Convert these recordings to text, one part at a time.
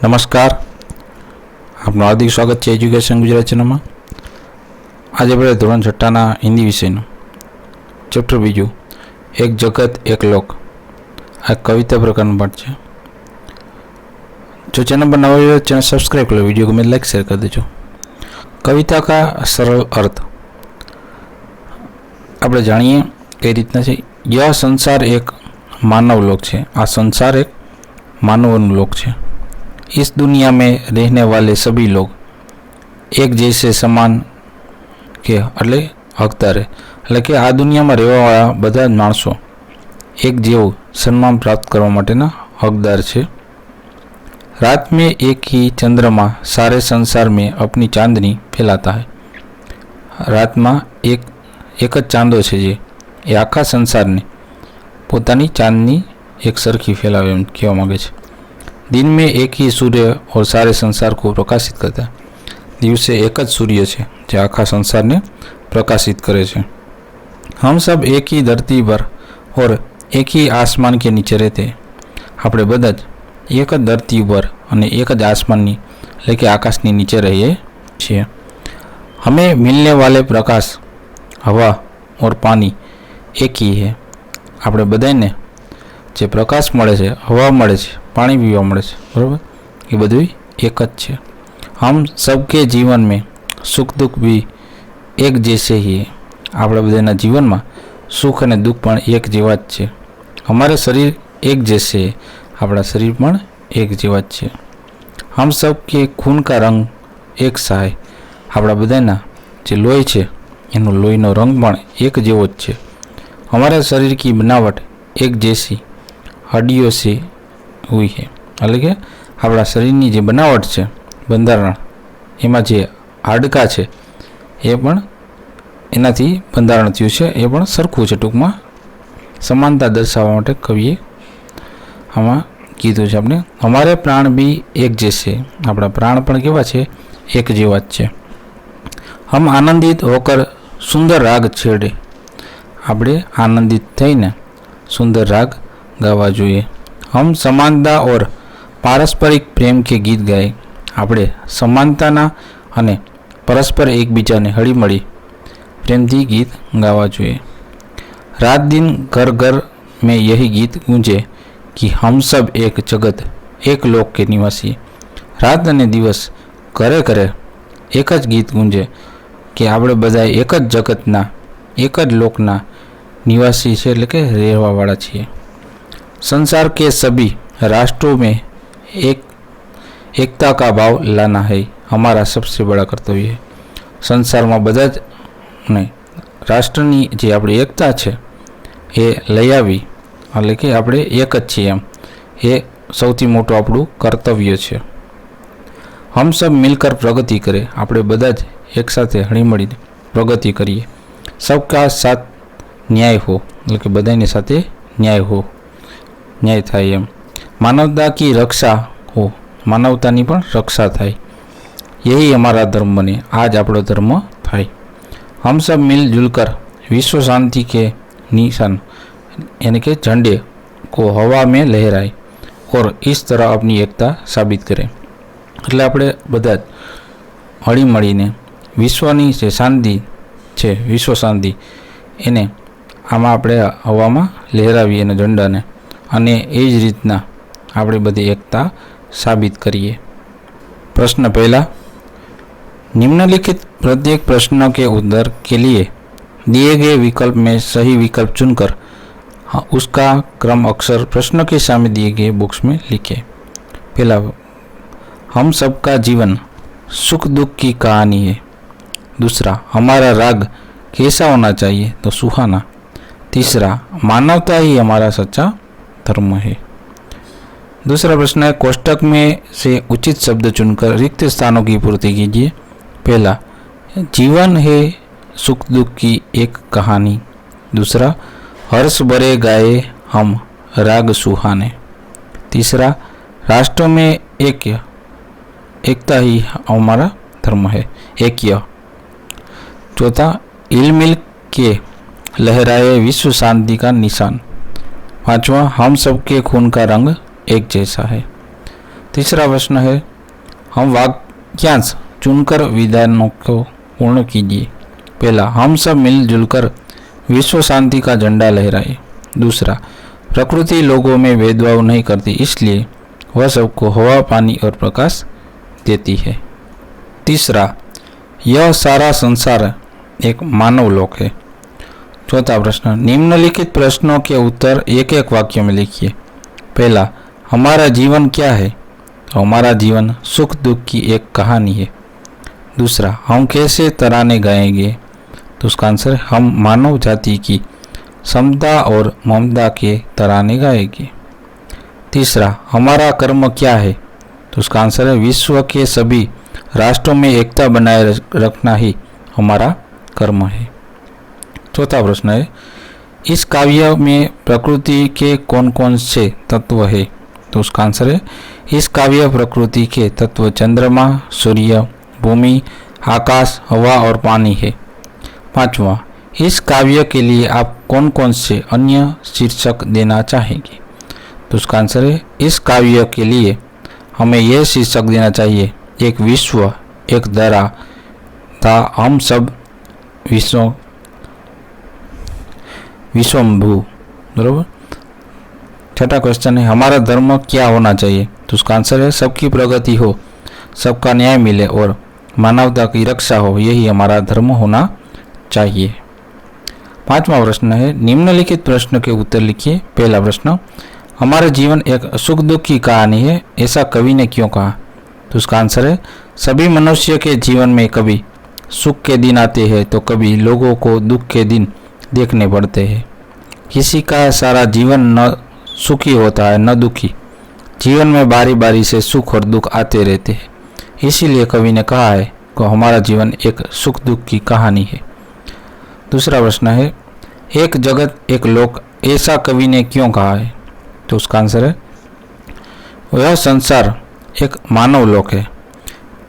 નમસ્કાર, આપનું હાર્દિક સ્વાગત છે એજ્યુકેશન ગુજરાત ચેનલમાં. આજે આપણે ધોરણ 6ના હિન્દી વિષયનું ચેપ્ટર બીજું એક જગત એક લોક આ કવિતા પ્રકારનું પાઠ છે. જો चैनल पर नवा हो चैनल सब्सक्राइब कर लो, वीडियो को में लाइक शेयर कर देजो. कविता का सरल अर्थ આપણે જાણીએ કઈ રીતના છે. यह संसार एक मानव लोक છે. આ સંસાર એક માનવનું લોક છે. इस दुनिया में रहने वाले सभी लोग एक जैसे समान के એટલે હકદાર એટલે કે આ દુનિયામાં રહેવાવાળા બધા જ માણસો એક જેવું સન્માન પ્રાપ્ત કરવા માટેના હકદાર છે. रात में एक ही चंद्रमा सारे संसार में अपनी चांदनी फैलाता है. रात में एक જ ચાંદો છે જે એ આખા સંસારને પોતાની ચાંદની એક સરખી ફેલાવે એમ કહેવા માગે છે. दिन में एक ही सूर्य और सारे संसार को प्रकाशित करता है. દિવસે એક જ સૂર્ય છે જે આખા સંસારને પ્રકાશિત કરે છે. हम सब एक ही धरती पर और एक ही आसमान के नीचे रहते हैं. આપણે બધા જ એક જ ધરતી ઉપર અને એક જ આસમાનની એટલે કે આકાશની નીચે રહીએ છીએ. हमें मिलने वाले प्रकाश हवा और पानी एक ही है. આપણે બધાને જે પ્રકાશ મળે છે, હવા મળે છે, પાણી પીવા મળે છે, બરાબર, એ બધું એક જ છે. हम सबके जीवन में सुख दुख भी एक जैसे ही है. આપણા બધાના જીવનમાં સુખ અને દુઃખ પણ એક જેવા જ છે. हमारे शरीर एक जैसे है. આપણા શરીર પણ એક જેવા જ છે. हम सबके खून का रंग एक सा है. આપણા બધાના જે લોહી છે એનો લોહીનો રંગ પણ એક જેવો જ છે. हमारे शरीर की बनावट एक जैसी हड्डियों से हुई है. એટલે કે આપણા શરીરની જે બનાવટ છે, બંધારણ, એમાં જે હાડકાં છે એ પણ એનાથી બંધારણ થયું છે, એ પણ સરખું છે. ટૂંકમાં સમાનતા દર્શાવવા માટે કવિએ આમાં કીધું છે આપણે. અમારે પ્રાણ બી એક જૈસે. આપણા પ્રાણ પણ કેવા છે? એક જેવા જ છે. હમ આનંદિત હોકર સુંદર રાગ છેડે. આપણે આનંદિત થઈને સુંદર રાગ ગાવા જોઈએ. હમ સમાનતા ઓર પારસ્પરિક પ્રેમ કે ગીત ગાય. આપણે સમાનતાના અને પરસ્પર એકબીજાને હળીમળી પ્રેમથી ગીત ગાવા જોઈએ. રાત દિન ઘર ઘર મેં યહી ગીત ગૂંજે कि हम सब एक जगत एक लोक के निवासी. रात અને દિવસ ઘરે ઘરે એક જ ગીત ગુંજે કે આપણે બધા એક જ જગતના એક જ લોકના નિવાસી છે, એટલે કે રહેવાવાળા છીએ. संसार के सभी राष्ट्रों में एकता का भाव लाना है हमारा सबसे बड़ा कर्तव्य है. સંસારમાં બધા જ ને રાષ્ટ્રની જે આપણી એકતા છે એ લઈ આવી, એટલે કે આપણે એક જ છીએ એમ, એ સૌથી મોટું આપણું કર્તવ્ય છે. હમ સબ મિલકર પ્રગતિ કરે. આપણે બધા જ એકસાથે હળીમળીને પ્રગતિ કરીએ. સબકા સાથ ન્યાય હો, એટલે કે બધાની સાથે ન્યાય હો, ન્યાય થાય એમ. માનવતા કી રક્ષા હો, માનવતાની પણ રક્ષા થાય. યહી અમારા ધર્મ બને. આ જ આપણો ધર્મ થાય. હમ સબ મિલજુલ કર વિશ્વ શાંતિ કે निशान यानी कि झंडे को हवा में लहराए और इस तरह अपनी एकता साबित करें. એટલે આપણે બધા જ હળીમળીને વિશ્વની જે શાંતિ છે, વિશ્વ શાંતિ, એને આમાં આપણે હવામાં લહેરાવીએ એના ઝંડાને, અને એ જ રીતના આપણે બધી એકતા સાબિત કરીએ. प्रश्न पहला, निम्नलिखित प्रत्येक प्रश्न के उत्तर के लिए दिए गए विकल्प में सही विकल्प चुनकर उसका क्रम अक्षर प्रश्न के सामने दिए गए बॉक्स में लिखें. पहला, हम सबका जीवन सुख दुख की कहानी है. दूसरा, हमारा राग कैसा होना चाहिए? तो सुहाना. तीसरा, मानवता ही हमारा सच्चा धर्म है. दूसरा प्रश्न है, कोष्टक में से उचित शब्द चुनकर रिक्त स्थानों की पूर्ति कीजिए. पहला, जीवन है सुख दुख की एक कहानी. दूसरा, हर्ष भरे गाए हम राग सुहाने. तीसरा, राष्ट्र में एकता ही हमारा धर्म है, ऐक्य. चौथा, हिलमिल के लहराए विश्व शांति का निशान. पांचवा, हम सबके खून का रंग एक जैसा है. तीसरा प्रश्न है, हम वाक्यांश चुनकर विधानों को पूर्ण कीजिए। पहला, हम सब मिलजुल कर विश्व शांति का झंडा लहराए। दूसरा, प्रकृति लोगों में भेदभाव नहीं करती, इसलिए वह सबको हवा, पानी और प्रकाश देती है। तीसरा, यह सारा संसार एक मानव लोक है। चौथा प्रश्न, निम्नलिखित प्रश्नों के उत्तर एक एक वाक्य में लिखिए। पहला, हमारा जीवन क्या है? तो हमारा जीवन सुख दुख की एक कहानी है। दूसरा, हम कैसे तराने गाएंगे? तो उसका आंसर है, हम मानव जाति की समता और ममता के तराने गाएंगे। तीसरा, हमारा कर्म क्या है? तो उसका आंसर है, विश्व के सभी राष्ट्रों में एकता बनाए रखना ही हमारा कर्म है। चौथा प्रश्न है, इस काव्य में प्रकृति के कौन कौन से तत्व है? तो उसका आंसर है, इस काव्य प्रकृति के तत्व चंद्रमा, सूर्य, भूमि, आकाश, हवा और पानी है। पांचवा, इस काव्य के लिए आप कौन कौन से अन्य शीर्षक देना चाहेंगे? तो उसका आंसर है, इस काव्य के लिए हमें यह शीर्षक देना चाहिए, एक विश्व, एक धरा था, हम सब विश्वम्भू। बरोबर। छठा क्वेश्चन है, हमारा धर्म क्या होना चाहिए? तो उसका आंसर है, सबकी प्रगति हो, सबका न्याय मिले और मानवता की रक्षा हो, यही हमारा धर्म होना चाहिए। पांचवा प्रश्न है, निम्नलिखित प्रश्न के उत्तर लिखिए। पहला प्रश्न, हमारा जीवन एक सुख दुख की कहानी है, ऐसा कवि ने क्यों कहा? तो उसका आंसर है, सभी मनुष्य के जीवन में कभी सुख के दिन आते हैं तो कभी लोगों को दुख के दिन देखने पड़ते हैं। किसी का सारा जीवन न सुखी होता है न दुखी, जीवन में बारी बारी से सुख और दुख आते रहते हैं, इसीलिए कवि ने कहा है कि हमारा जीवन एक सुख दुख की कहानी है। दूसरा प्रश्न है, एक जगत एक लोक, ऐसा कवि ने क्यों कहा है? तो उसका आंसर है, वह संसार एक मानव लोक है,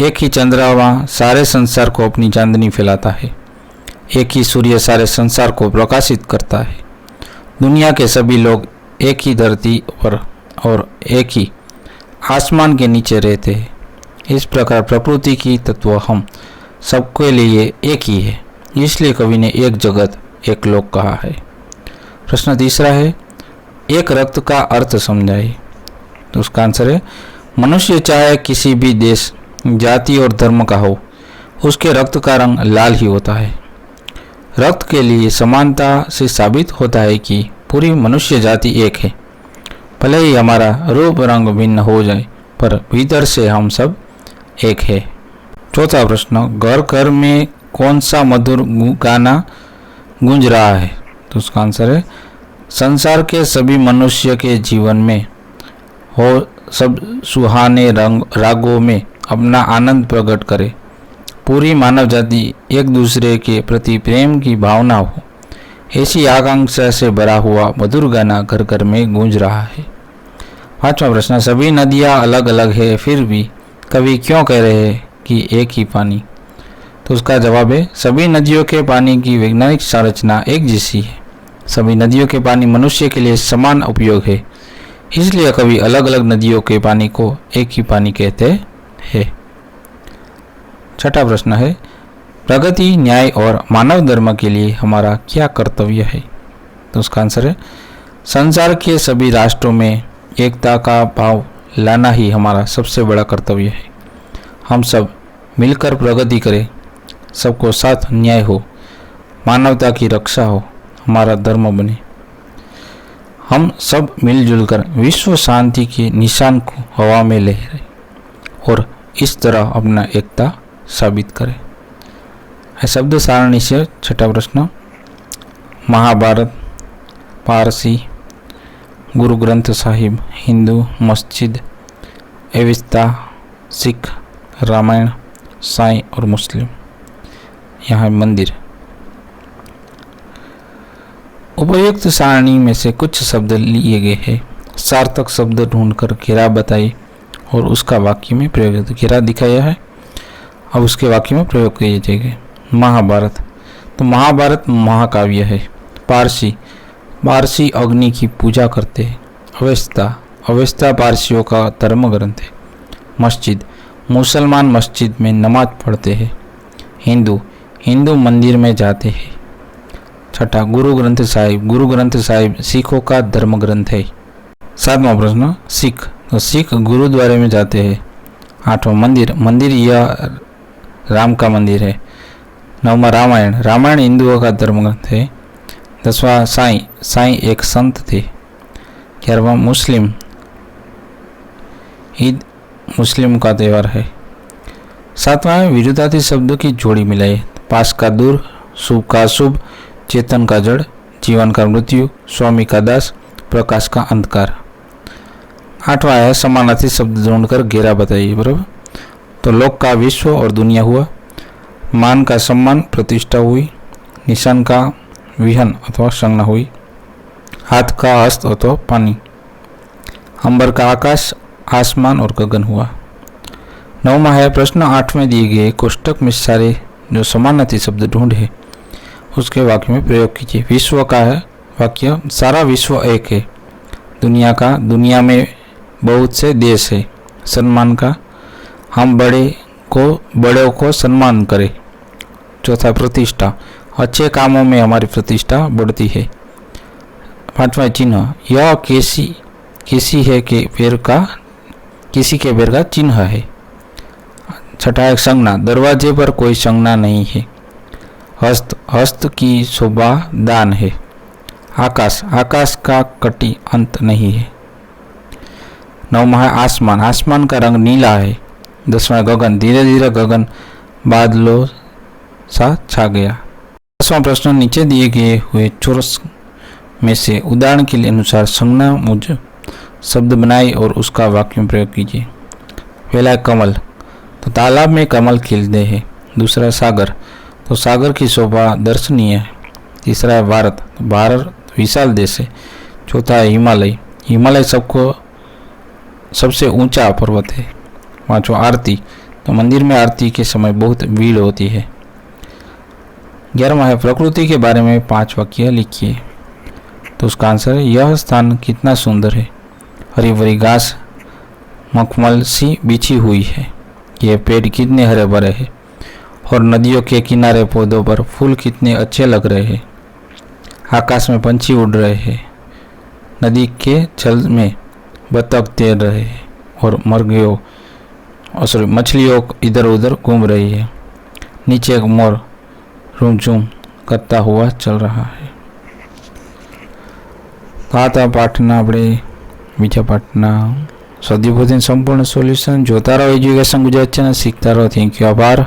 एक ही चंद्रमा सारे संसार को अपनी चांदनी फैलाता है, एक ही सूर्य सारे संसार को प्रकाशित करता है, दुनिया के सभी लोग एक ही धरती पर और एक ही आसमान के नीचे रहते हैं। इस प्रकार प्रकृति की तत्व हम सबके लिए एक ही है, इसलिए कवि ने एक जगत एक लोक कहा है। प्रश्न तीसरा है, एक रक्त का अर्थ समझाइए। तो उसका आंसर है, मनुष्य चाहे किसी भी देश, जाति और धर्म का हो, उसके रक्त का रंग लाल ही होता है। रक्त के लिए समानता से साबित होता है कि पूरी मनुष्य जाति एक है, भले ही हमारा रूप रंग भिन्न हो जाए, पर भीतर से हम सब एक है। चौथा प्रश्न, घर घर में कौन सा मधुर गाना गूंज रहा है? तो उसका आंसर है, संसार के सभी मनुष्य के जीवन में हो, सब सुहाने रागों में अपना आनंद प्रकट करे, पूरी मानव जाति एक दूसरे के प्रति प्रेम की भावना हो, ऐसी आकांक्षा से भरा हुआ मधुर गाना घर घर में गूंज रहा है। पांचवा प्रश्न, सभी नदियाँ अलग अलग है, फिर भी कवि क्यों कह रहे हैं कि एक ही पानी? तो उसका जवाब है, सभी नदियों के पानी की वैज्ञानिक संरचना एक जैसी है, सभी नदियों के पानी मनुष्य के लिए समान उपयोग है, इसलिए कवि अलग अलग नदियों के पानी को एक ही पानी कहते हैं। छठा प्रश्न है, प्रगति, न्याय और मानव धर्म के लिए हमारा क्या कर्तव्य है? तो उसका आंसर है, संसार के सभी राष्ट्रों में एकता का भाव लाना ही हमारा सबसे बड़ा कर्तव्य है। हम सब मिलकर प्रगति करें, सबको साथ न्याय हो, मानवता की रक्षा हो, हमारा धर्म बने। हम सब मिलजुल कर विश्व शांति के निशान को हवा में लहराएं और इस तरह अपना एकता साबित करें। शब्द सारणी से छठा प्रश्न, महाभारत, पारसी, गुरु ग्रंथ साहिब, हिंदू, मस्जिद, एविस्ता, सिख, रामायण, साई और मुस्लिम। यहाँ मंदिर। उपयुक्त सारणी में से कुछ शब्द लिए गए हैं, सार्थक शब्द ढूंढकर घेरा बताइए और उसका वाक्य में प्रयोग। घेरा दिखाया है, अब उसके वाक्य में प्रयोग किए जाएंगे। महाभारत, तो महाभारत महाकाव्य है। पारसी अग्नि की पूजा करते हैं। अवेस्ता पारसियों का धर्म ग्रंथ है। मस्जिद, मुसलमान मस्जिद में नमाज पढ़ते हैं। हिंदू, हिंदू मंदिर में जाते हैं। छठा, गुरु ग्रंथ साहिब, गुरु ग्रंथ साहिब सिखों का धर्म ग्रंथ है। सातवां प्रश्न, सिख, तो सिख गुरुद्वारे में जाते हैं। आठवां, मंदिर, मंदिर यह राम का मंदिर है। नववां, रामायण, रामायण हिंदुओं का धर्म ग्रंथ है। 10वां, साईं, साईं एक संत थे। 11वां, मुस्लिम, ईद मुस्लिम का त्यौहार है। 7वां, विरुद्धार्थी शब्दों की जोड़ी मिलाई। पास का दूर, शुभ का शुभ, चेतन का जड़, जीवन का मृत्यु, स्वामी का दास, प्रकाश का अंधकार। 8वां है समानार्थी शब्द ढूंढकर घेरा बताइए। बराबर, तो लोक का विश्व और दुनिया हुआ। मान का सम्मान, प्रतिष्ठा हुई। निशान का विहन अथवा संज्ञा हुई। हाथ का हस्त अथवा पानी। अंबर का आकाश, आसमान और गगन हुआ। 9वां है प्रश्न 8 में दिए गए कोष्टक में सारे जो समानार्थी शब्द ढूंढे उसके वाक्य में प्रयोग कीजिए। विश्व का है वाक्य, सारा विश्व एक है। दुनिया का, दुनिया में बहुत से देश है। सम्मान का, हम बड़ों को सम्मान करें। चौथा, प्रतिष्ठा, अच्छे कामों में हमारी प्रतिष्ठा बढ़ती है। 5वां, चिन्ह, यह किसी के पैर का चिन्ह है। 6ठा, संज्ञा, दरवाजे पर कोई संज्ञा नहीं है। हस्त, हस्त की शोभा दान है। आकाश, आकाश का कटी अंत नहीं है। 9वां है आसमान, आसमान का रंग नीला है। 10वां, गगन, धीरे धीरे गगन बादलों सा छा गया। 10वां प्रश्न, नीचे दिए गए हुए चौरस में से उदाहरण के लिए अनुसार संज्ञा मुझे शब्द बनाए और उसका वाक्य में प्रयोग कीजिए। पहला है कमल, तो तालाब में कमल खिलते हैं। दूसरा, सागर, तो सागर की शोभा दर्शनीय है। तीसरा है भारत, तो भारत विशाल देश है। चौथा है हिमालय, हिमालय सबसे ऊंचा पर्वत है। 5वां, आरती, तो मंदिर में आरती के समय बहुत भीड़ होती है। 11वां है प्रकृति के बारे में 5 वाक्य लिखिए। तो उसका आंसर है, यह स्थान कितना सुंदर है, हरी भरी घास मखमल सी बिछी हुई है। ये पेड़ कितने हरे भरे हैं और नदियों के किनारे पौधों पर फूल कितने अच्छे लग रहे हैं। आकाश में पंछी उड़ रहे हैं। नदी के जल में बतख तैर रहे हैं और मछलियों इधर उधर घूम रही है। नीचे एक मोर रूमझूम करता हुआ चल रहा है। तो आता पाठना આપણે બીજા પાઠના સ્વાધ્યાય સંપૂર્ણ સોલ્યુશન જોતા રહો એજ્યુકેશન ગુજરાત ચેનલ, શીખતા રહો। થેન્ક યુ, આભાર।